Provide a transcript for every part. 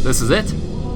This is it.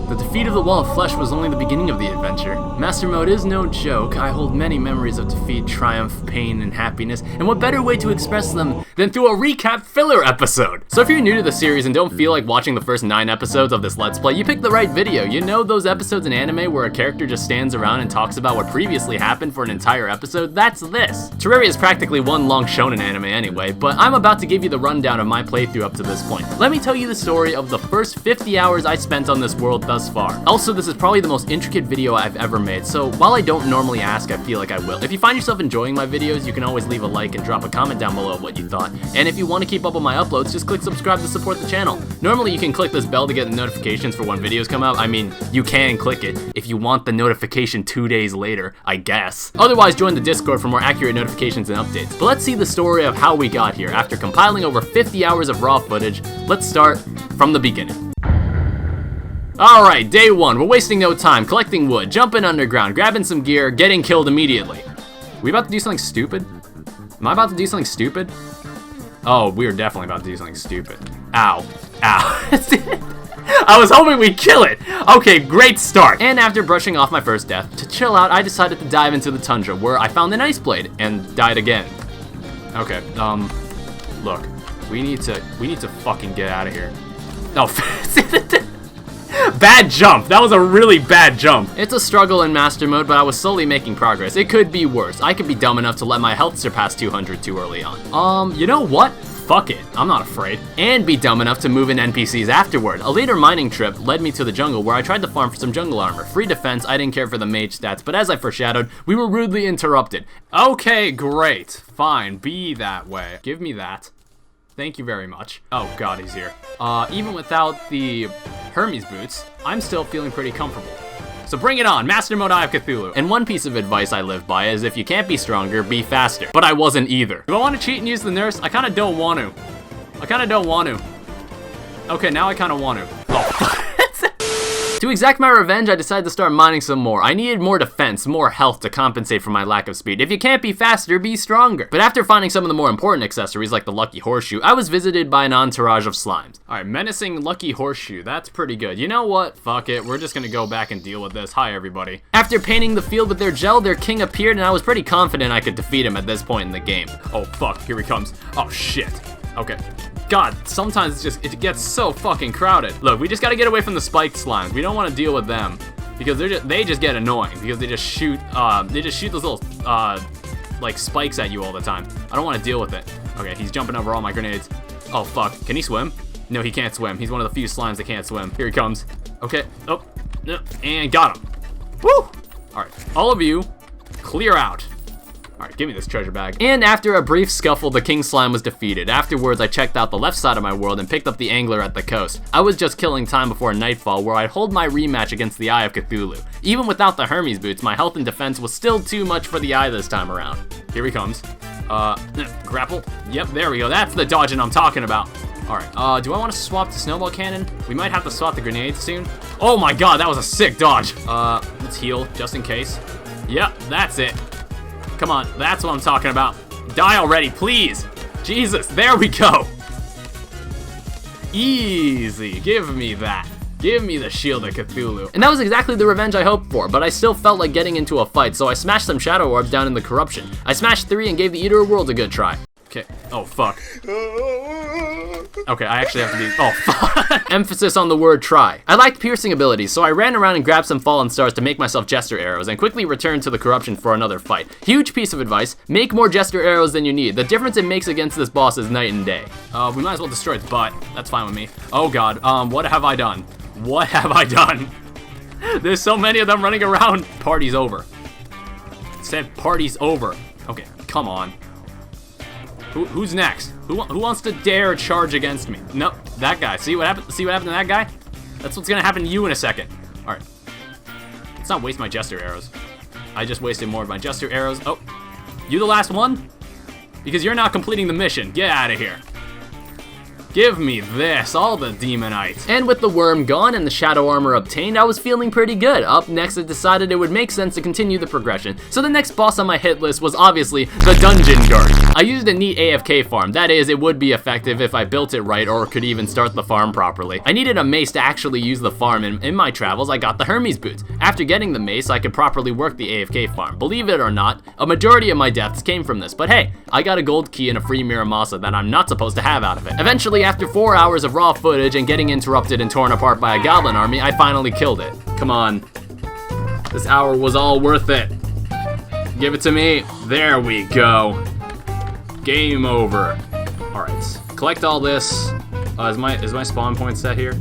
The defeat of the Wall of Flesh was only the beginning of the adventure. Master Mode is no joke. I hold many memories of defeat, triumph, pain, and happiness, and what better way to express them than through a recap filler episode? So if you're new to the series and don't feel like watching the first 9 episodes of this Let's Play, you picked the right video. You know those episodes in anime where a character just stands around and talks about what previously happened for an entire episode? That's this. Terraria is practically one long shonen anime anyway, but I'm about to give you the rundown of my playthrough up to this point. Let me tell you the story of the first 50 hours I spent on this world thus far. Also, this is probably the most intricate video I've ever made, so while I don't normally ask, I feel like I will. If you find yourself enjoying my videos, you can always leave a like and drop a comment down below what you thought. And if you want to keep up on my uploads, just click subscribe to support the channel. Normally, you can click this bell to get notifications for when videos come out. I mean, you can click it if you want the notification 2 days later, I guess. Otherwise, join the Discord for more accurate notifications and updates. But let's see the story of how we got here. After compiling over 50 hours of raw footage, let's start from the beginning. Alright, day 1, we're wasting no time, collecting wood, jumping underground, grabbing some gear, getting killed immediately. We about to do something stupid? Am I about to do something stupid? Oh, we're definitely about to do something stupid. Ow. Ow. I was hoping we'd kill it! Okay, great start! And after brushing off my first death, to chill out, I decided to dive into the tundra, where I found an ice blade, and died again. Okay, look, we need to fucking get out of here. Oh, bad jump. That was a really bad jump. It's a struggle in Master Mode, but I was slowly making progress. It could be worse. I could be dumb enough to let my health surpass 200 too early on. You know what? Fuck it. I'm not afraid. And be dumb enough to move in NPCs afterward. A later mining trip led me to the jungle where I tried to farm for some jungle armor. Free defense, I didn't care for the mage stats, but as I foreshadowed, we were rudely interrupted. Okay, great. Fine, be that way. Give me that. Thank you very much. Oh god, he's here. Even without the Hermes boots, I'm still feeling pretty comfortable. So bring it on, Master Mode Eye of Cthulhu. And one piece of advice I live by is if you can't be stronger, be faster. But I wasn't either. Do I want to cheat and use the nurse? I kind of don't want to. Okay, now I kind of want to. Oh, To exact my revenge, I decided to start mining some more. I needed more defense, more health to compensate for my lack of speed. If you can't be faster, be stronger. But after finding some of the more important accessories like the Lucky Horseshoe, I was visited by an entourage of slimes. Alright, menacing Lucky Horseshoe, that's pretty good. You know what? Fuck it, we're just gonna go back and deal with this. Hi everybody. After painting the field with their gel, their king appeared and I was pretty confident I could defeat him at this point in the game. Oh fuck, here he comes. Oh shit. Okay. God, sometimes it gets so fucking crowded. Look, we just gotta get away from the spiked slimes. We don't want to deal with them because they just get annoying because they just shoot those little like spikes at you all the time. I don't want to deal with it. Okay, he's jumping over all my grenades. Oh fuck, can he swim? No, he can't swim. He's one of the few slimes that can't swim. Here he comes. Okay, oh, and got him. Woo! All right, all of you, clear out. Alright, give me this treasure bag. And after a brief scuffle, the king slime was defeated. Afterwards, I checked out the left side of my world and picked up the angler at the coast. I was just killing time before nightfall, where I'd hold my rematch against the Eye of Cthulhu. Even without the Hermes boots, my health and defense was still too much for the Eye this time around. Here he comes. Grapple. Yep, there we go. That's the dodging I'm talking about. Alright, do I want to swap the snowball cannon? We might have to swap the grenades soon. Oh my god, that was a sick dodge. Let's heal, just in case. Yep, that's it. Come on, that's what I'm talking about. Die already, please. Jesus, there we go. Easy, give me that. Give me the shield of Cthulhu. And that was exactly the revenge I hoped for, but I still felt like getting into a fight, so I smashed some shadow orbs down in the corruption. I smashed 3 and gave the Eater of Worlds a good try. Okay, oh fuck. Okay, I actually have to do, oh fuck. Emphasis on the word try. I liked piercing abilities, so I ran around and grabbed some fallen stars to make myself jester arrows and quickly returned to the corruption for another fight. Huge piece of advice, make more jester arrows than you need. The difference it makes against this boss is night and day. We might as well destroy its butt. That's fine with me. Oh god, what have I done? What have I done? There's so many of them running around. Party's over. It said party's over. Okay, come on. Who's next? Who wants to dare charge against me? Nope, that guy. See what happened? See what happened to that guy? That's what's gonna happen to you in a second. All right. Let's not waste my jester arrows. I just wasted more of my jester arrows. Oh, you the last one? Because you're not completing the mission. Get out of here. Give me this, all the demonites. And with the worm gone and the shadow armor obtained, I was feeling pretty good. Up next, I decided it would make sense to continue the progression. So the next boss on my hit list was obviously the Dungeon Guard. I used a neat AFK farm. That is, it would be effective if I built it right or could even start the farm properly. I needed a mace to actually use the farm, and in my travels, I got the Hermes boots. After getting the mace, I could properly work the AFK farm. Believe it or not, a majority of my deaths came from this, but hey, I got a gold key and a free Miramasa that I'm not supposed to have out of it. Eventually, after 4 hours of raw footage and getting interrupted and torn apart by a goblin army, I finally killed it. Come on. This hour was all worth it. Give it to me. There we go. Game over. Alright, collect all this. Is my spawn point set here?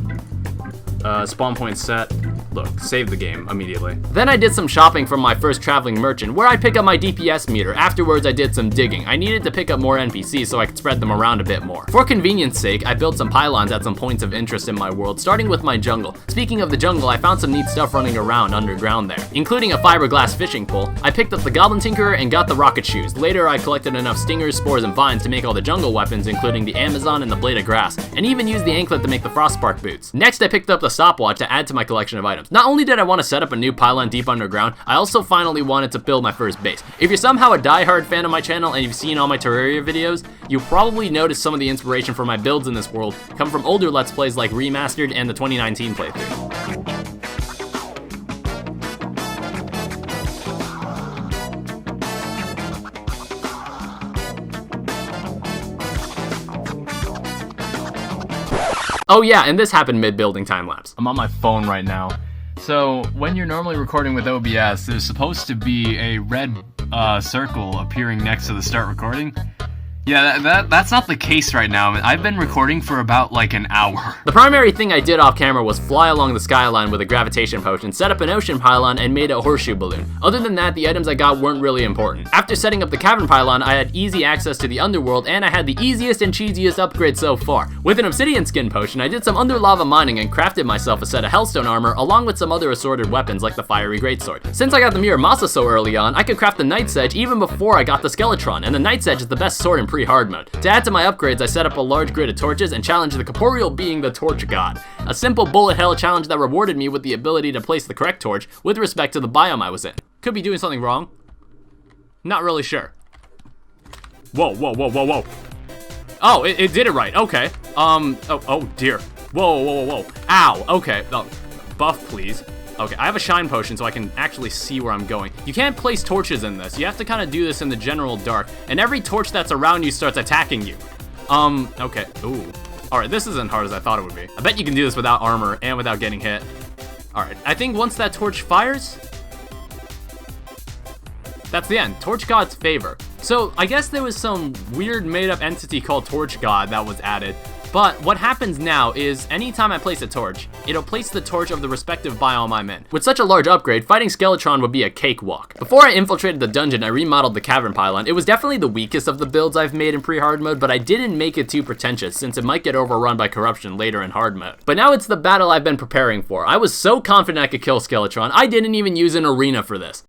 Spawn point set. Look, save the game immediately. Then I did some shopping from my first traveling merchant, where I pick up my DPS meter. Afterwards, I did some digging. I needed to pick up more NPCs so I could spread them around a bit more. For convenience sake, I built some pylons at some points of interest in my world, starting with my jungle. Speaking of the jungle, I found some neat stuff running around underground there, including a fiberglass fishing pole. I picked up the Goblin Tinkerer and got the rocket shoes. Later, I collected enough stingers, spores, and vines to make all the jungle weapons, including the Amazon and the blade of grass, and even used the anklet to make the frostspark boots. Next, I picked up the stopwatch to add to my collection of items. Not only did I want to set up a new pylon deep underground, I also finally wanted to build my first base. If you're somehow a die-hard fan of my channel and you've seen all my Terraria videos, you probably noticed some of the inspiration for my builds in this world come from older Let's Plays like Remastered and the 2019 playthrough. Oh yeah, and this happened mid-building time-lapse. I'm on my phone right now. So, when you're normally recording with OBS, there's supposed to be a red circle appearing next to the start recording. Yeah, that's not the case right now. I've been recording for about like an hour. The primary thing I did off camera was fly along the skyline with a gravitation potion, set up an ocean pylon, and made a horseshoe balloon. Other than that, the items I got weren't really important. After setting up the cavern pylon, I had easy access to the underworld, and I had the easiest and cheesiest upgrade so far. With an obsidian skin potion, I did some under lava mining and crafted myself a set of hellstone armor, along with some other assorted weapons like the fiery greatsword. Since I got the Miramasa so early on, I could craft the Knight's Edge even before I got the Skeletron, and the Knight's Edge is the best sword in pre-hard mode. To add to my upgrades, I set up a large grid of torches and challenged the corporeal being the Torch God. A simple bullet hell challenge that rewarded me with the ability to place the correct torch with respect to the biome I was in. Could be doing something wrong. Not really sure. Whoa, whoa, whoa, whoa, whoa. Oh, it did it right, okay. Oh dear. Whoa, whoa, whoa, whoa. Ow, okay. Oh, buff, please. Okay, I have a shine potion so I can actually see where I'm going. You can't place torches in this. You have to kind of do this in the general dark, and every torch that's around you starts attacking you. Okay, ooh. Alright, this isn't hard as I thought it would be. I bet you can do this without armor and without getting hit. Alright, I think once that torch fires, that's the end. Torch God's favor. So, I guess there was some weird made-up entity called Torch God that was added. But what happens now is, anytime I place a torch, it'll place the torch of the respective biome I'm in. With such a large upgrade, fighting Skeletron would be a cakewalk. Before I infiltrated the dungeon, I remodeled the cavern pylon. It was definitely the weakest of the builds I've made in pre-hard mode, but I didn't make it too pretentious, since it might get overrun by corruption later in hard mode. But now it's the battle I've been preparing for. I was so confident I could kill Skeletron, I didn't even use an arena for this.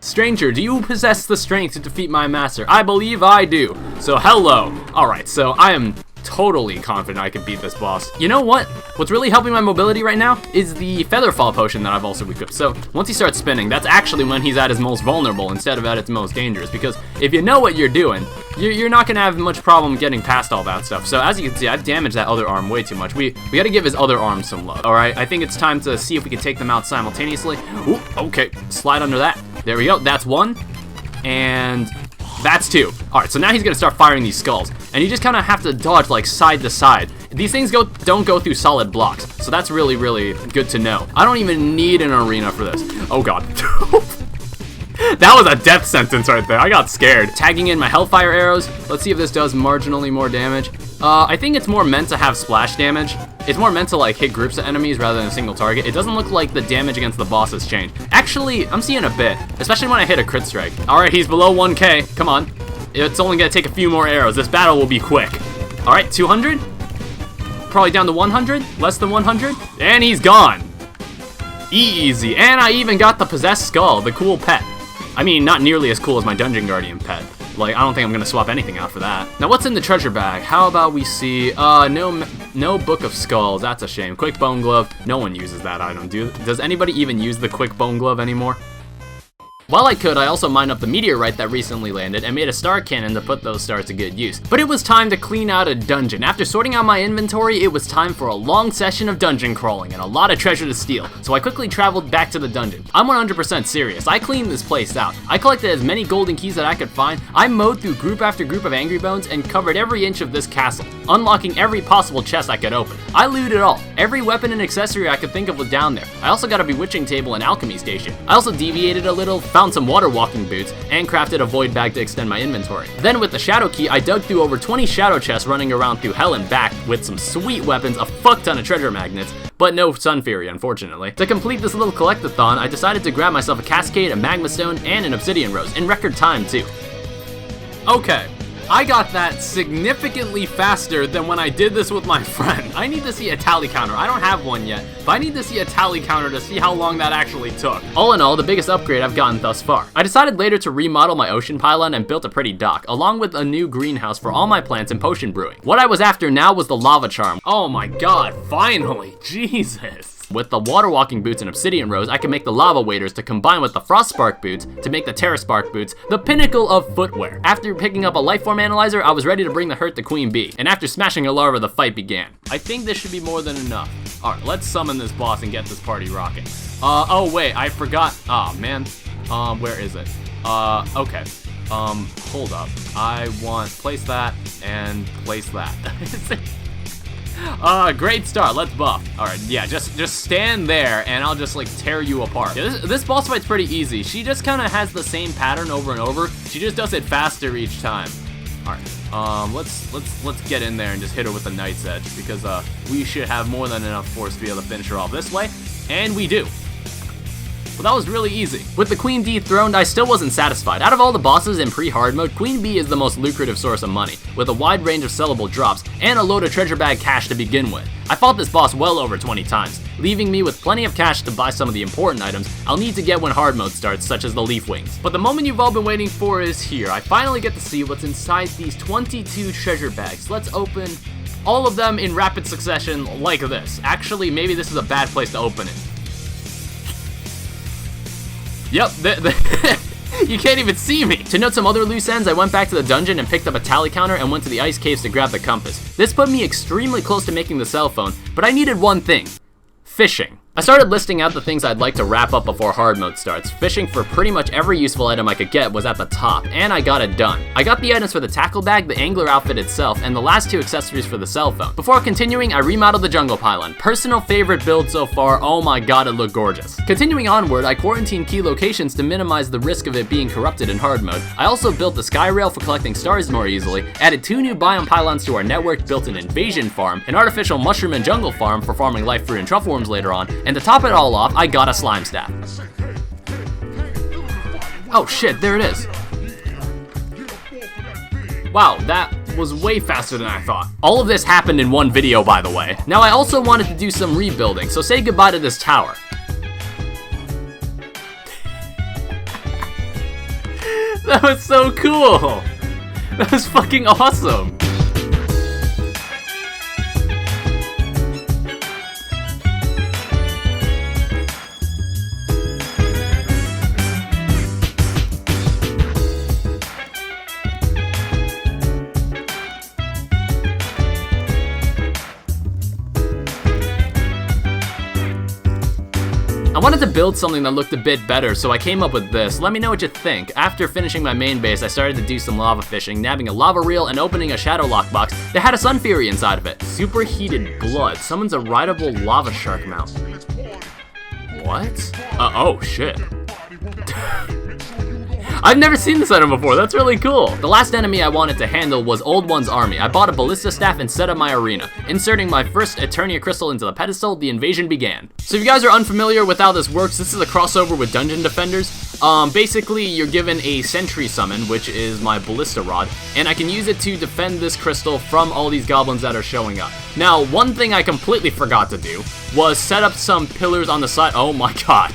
Stranger, do you possess the strength to defeat my master? I believe I do. So hello. Alright, so I am totally confident I can beat this boss. You know what? What's really helping my mobility right now is the Featherfall potion that I've also equipped. So once he starts spinning, that's actually when he's at his most vulnerable instead of at its most dangerous. Because if you know what you're doing, you're not going to have much problem getting past all that stuff. So as you can see, I've damaged that other arm way too much. We got to give his other arm some love. Alright, I think it's time to see if we can take them out simultaneously. Ooh, okay, slide under that. There we go, that's one, and that's two. Alright, so now he's gonna start firing these skulls, and you just kind of have to dodge like side to side. These things don't go through solid blocks, so that's really, really good to know. I don't even need an arena for this. Oh god. That was a death sentence right there. I got scared. Tagging in my Hellfire arrows. Let's see if this does marginally more damage. I think it's more meant to have splash damage. It's more meant to like hit groups of enemies rather than a single target. It doesn't look like the damage against the boss has changed. Actually, I'm seeing a bit, especially when I hit a crit strike. Alright, he's below 1k. Come on. It's only gonna take a few more arrows. This battle will be quick. Alright, 200. Probably down to 100. Less than 100. And he's gone. Easy. And I even got the possessed skull, the cool pet. I mean, not nearly as cool as my Dungeon Guardian pet. Like, I don't think I'm gonna swap anything out for that. Now, what's in the treasure bag? How about we see, no Book of Skulls. That's a shame. Quick Bone Glove. No one uses that item. Does anybody even use the Quick Bone Glove anymore? While I could, I also mined up the meteorite that recently landed and made a star cannon to put those stars to good use. But it was time to clean out a dungeon. After sorting out my inventory, it was time for a long session of dungeon crawling and a lot of treasure to steal, so I quickly traveled back to the dungeon. I'm 100% serious. I cleaned this place out. I collected as many golden keys that I could find. I mowed through group after group of angry bones and covered every inch of this castle, unlocking every possible chest I could open. I looted it all. Every weapon and accessory I could think of was down there. I also got a bewitching table and alchemy station. I also deviated a little, found some water walking boots, and crafted a void bag to extend my inventory. Then with the shadow key, I dug through over 20 shadow chests running around through hell and back with some sweet weapons, a fuck ton of treasure magnets, but no Sun Fury, unfortunately. To complete this little collectathon, I decided to grab myself a Cascade, a Magma Stone, and an Obsidian Rose, in record time too. Okay. I got that significantly faster than when I did this with my friend. I need to see a tally counter. I don't have one yet, but I need to see a tally counter to see how long that actually took. All in all, the biggest upgrade I've gotten thus far. I decided later to remodel my ocean pylon and built a pretty dock, along with a new greenhouse for all my plants and potion brewing. What I was after now was the lava charm. Oh my god, finally, Jesus. With the water walking boots and obsidian rose, I can make the lava waders to combine with the frost spark boots to make the terra spark boots, the pinnacle of footwear. After picking up a lifeform analyzer, I was ready to bring the hurt to Queen Bee, and after smashing her larva, the fight began. I think this should be more than enough. Alright, let's summon this boss and get this party rocking. Oh wait, I forgot. Oh man. Where is it? Okay. Hold up. I want place that and place that. Great start, let's buff. Alright, yeah, just stand there and I'll just like tear you apart. Yeah, this boss fight's pretty easy. She just kind of has the same pattern over and over. She just does it faster each time. Alright, let's get in there and just hit her with the Knight's Edge because we should have more than enough force to be able to finish her off this way, and we do. Well, that was really easy. With the Queen dethroned, I still wasn't satisfied. Out of all the bosses in pre-hard mode, Queen Bee is the most lucrative source of money, with a wide range of sellable drops and a load of treasure bag cash to begin with. I fought this boss well over 20 times, leaving me with plenty of cash to buy some of the important items I'll need to get when hard mode starts, such as the leaf wings. But the moment you've all been waiting for is here. I finally get to see what's inside these 22 treasure bags. Let's open all of them in rapid succession like this. Actually, maybe this is a bad place to open it. Yep, you can't even see me. To note some other loose ends, I went back to the dungeon and picked up a tally counter and went to the ice caves to grab the compass. This put me extremely close to making the cell phone, but I needed one thing: fishing. I started listing out the things I'd like to wrap up before hard mode starts. Fishing for pretty much every useful item I could get was at the top, and I got it done. I got the items for the tackle bag, the angler outfit itself, and the last two accessories for the cell phone. Before continuing, I remodeled the jungle pylon. Personal favorite build so far, oh my god, it looked gorgeous. Continuing onward, I quarantined key locations to minimize the risk of it being corrupted in hard mode. I also built the sky rail for collecting stars more easily, added 2 new biome pylons to our network, built an invasion farm, an artificial mushroom and jungle farm for farming life fruit and truffle worms later on, and to top it all off, I got a slime staff. Oh shit, there it is. Wow, that was way faster than I thought. All of this happened in one video, by the way. Now I also wanted to do some rebuilding, so say goodbye to this tower. That was so cool. That was fucking awesome. I wanted to build something that looked a bit better, so I came up with this. Let me know what you think. After finishing my main base, I started to do some lava fishing, nabbing a lava reel and opening a shadow lockbox that had a sun fury inside of it. Superheated blood summons a rideable lava shark mount. What? Oh shit. I've never seen this item before, that's really cool. The last enemy I wanted to handle was Old One's army. I bought a ballista staff and set up my arena. Inserting my first Eternia crystal into the pedestal, the invasion began. So if you guys are unfamiliar with how this works, this is a crossover with Dungeon Defenders. Basically, you're given a sentry summon, which is my ballista rod, and I can use it to defend this crystal from all these goblins that are showing up. Now, one thing I completely forgot to do was set up some pillars on the side. Oh my god.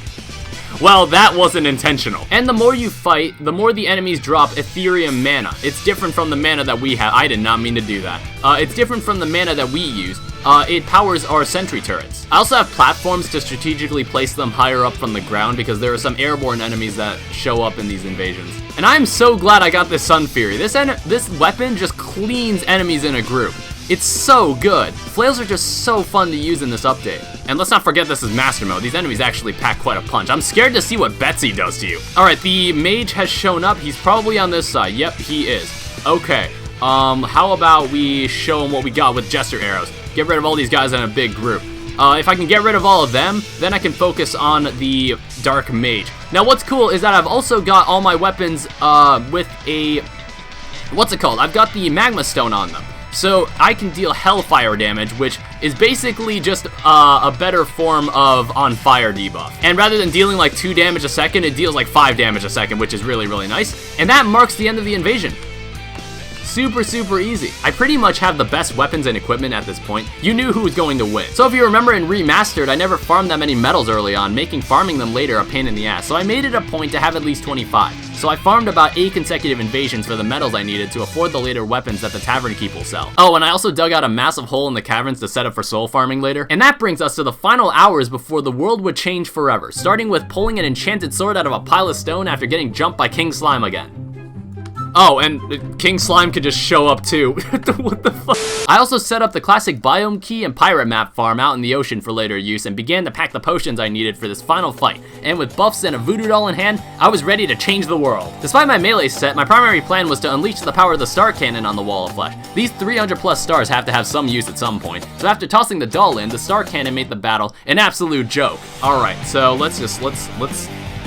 Well, that wasn't intentional. And the more you fight, the more the enemies drop Ethereum mana. It's different from the mana that we have. I did not mean to do that. It's different from the mana that we use. It powers our sentry turrets. I also have platforms to strategically place them higher up from the ground because there are some airborne enemies that show up in these invasions. And I'm so glad I got this Sun Fury. This weapon just cleans enemies in a group. It's so good. Flails are just so fun to use in this update. And let's not forget this is Master Mode. These enemies actually pack quite a punch. I'm scared to see what Betsy does to you. Alright, the mage has shown up. He's probably on this side. Yep, he is. Okay, how about we show him what we got with Jester Arrows. Get rid of all these guys in a big group. If I can get rid of all of them, then I can focus on the Dark Mage. Now what's cool is that I've also got all my weapons with a... What's it called? I've got the Magma Stone on them. So I can deal Hellfire damage, which is basically just a better form of on fire debuff. And rather than dealing like 2 damage a second, it deals like 5 damage a second, which is really, really nice. And that marks the end of the invasion. Super, super easy. I pretty much have the best weapons and equipment at this point. You knew who was going to win. So if you remember in Remastered, I never farmed that many medals early on, making farming them later a pain in the ass. So I made it a point to have at least 25. So I farmed about 8 consecutive invasions for the medals I needed to afford the later weapons that the Tavern Keep will sell. Oh, and I also dug out a massive hole in the caverns to set up for soul farming later. And that brings us to the final hours before the world would change forever, starting with pulling an enchanted sword out of a pile of stone after getting jumped by King Slime again. Oh, and King Slime could just show up too. What the fuck? I also set up the classic biome key and pirate map farm out in the ocean for later use and began to pack the potions I needed for this final fight. And with buffs and a voodoo doll in hand, I was ready to change the world. Despite my melee set, my primary plan was to unleash the power of the star cannon on the Wall of Flesh. These 300 plus stars have to have some use at some point. So after tossing the doll in, the star cannon made the battle an absolute joke. Alright, so let's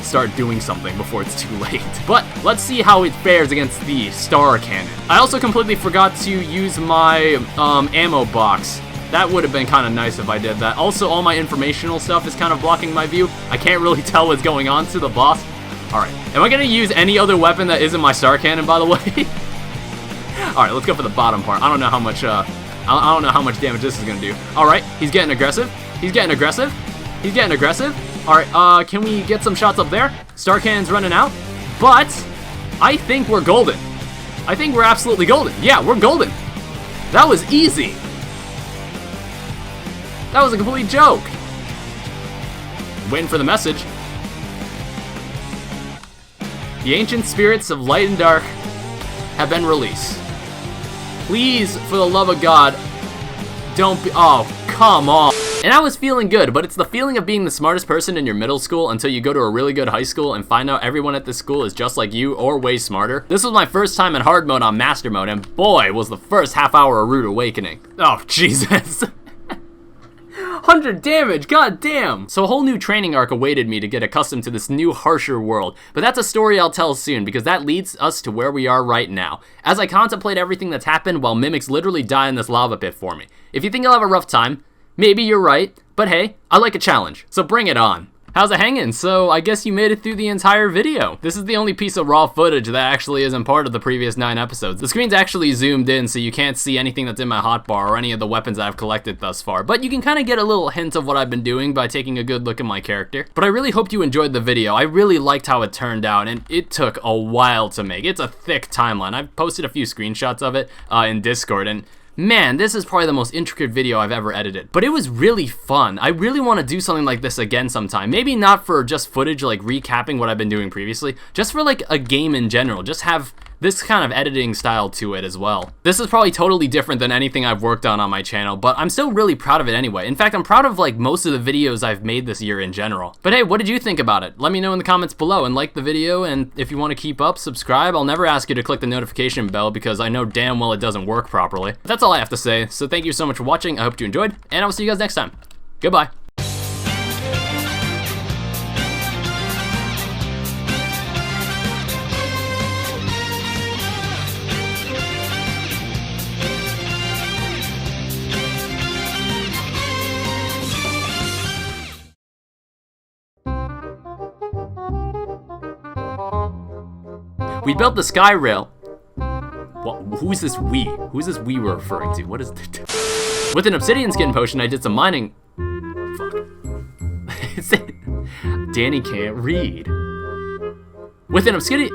start doing something before it's too late. But let's see how it fares against the star cannon. I also completely forgot to use my ammo box. That would have been kind of nice if I did that. Also, all my informational stuff is kind of blocking my view. I can't really tell what's going on to the boss. Alright, am I gonna use any other weapon that isn't my star cannon, by the way? Alright, let's go for the bottom part. I don't know how much I don't know how much damage this is gonna do. Alright, he's getting aggressive. He's getting aggressive. He's getting aggressive. Alright, can we get some shots up there? Star Cannon's running out. But I think we're golden. I think we're absolutely golden. Yeah, we're golden. That was easy. That was a complete joke. Waiting for the message. The ancient spirits of light and dark have been released. Please, for the love of God, don't be... Oh, come on. And I was feeling good, but it's the feeling of being the smartest person in your middle school until you go to a really good high school and find out everyone at this school is just like you or way smarter. This was my first time in hard mode on Master Mode, and boy, was the first half hour a rude awakening. Oh, Jesus. 100 damage, god damn! So a whole new training arc awaited me to get accustomed to this new, harsher world. But that's a story I'll tell soon, because that leads us to where we are right now. As I contemplate everything that's happened while mimics literally die in this lava pit for me. If you think you'll have a rough time, maybe you're right, but hey, I like a challenge, so bring it on. How's it hanging? So I guess you made it through the entire video. This is the only piece of raw footage that actually isn't part of the previous 9 episodes. The screen's actually zoomed in, so you can't see anything that's in my hotbar or any of the weapons I've collected thus far, but you can kind of get a little hint of what I've been doing by taking a good look at my character. But I really hoped you enjoyed the video. I really liked how it turned out, and it took a while to make. It's a thick timeline. I've posted a few screenshots of it in Discord, and man, this is probably the most intricate video I've ever edited. But it was really fun. I really want to do something like this again sometime. Maybe not for just footage, like recapping what I've been doing previously, just for like a game in general. Just have this kind of editing style to it as well. This is probably totally different than anything I've worked on my channel, but I'm still really proud of it anyway. In fact, I'm proud of like most of the videos I've made this year in general. But hey, what did you think about it? Let me know in the comments below, and like the video, and if you want to keep up, subscribe. I'll never ask you to click the notification bell because I know damn well it doesn't work properly. But that's all I have to say, so thank you so much for watching. I hope you enjoyed, and I'll see you guys next time. Goodbye. We built the sky rail. What? Who's this we? Who's this we we're referring to? What is this? With an obsidian skin potion, I did some mining. Fuck. Danny can't read. With an obscurity...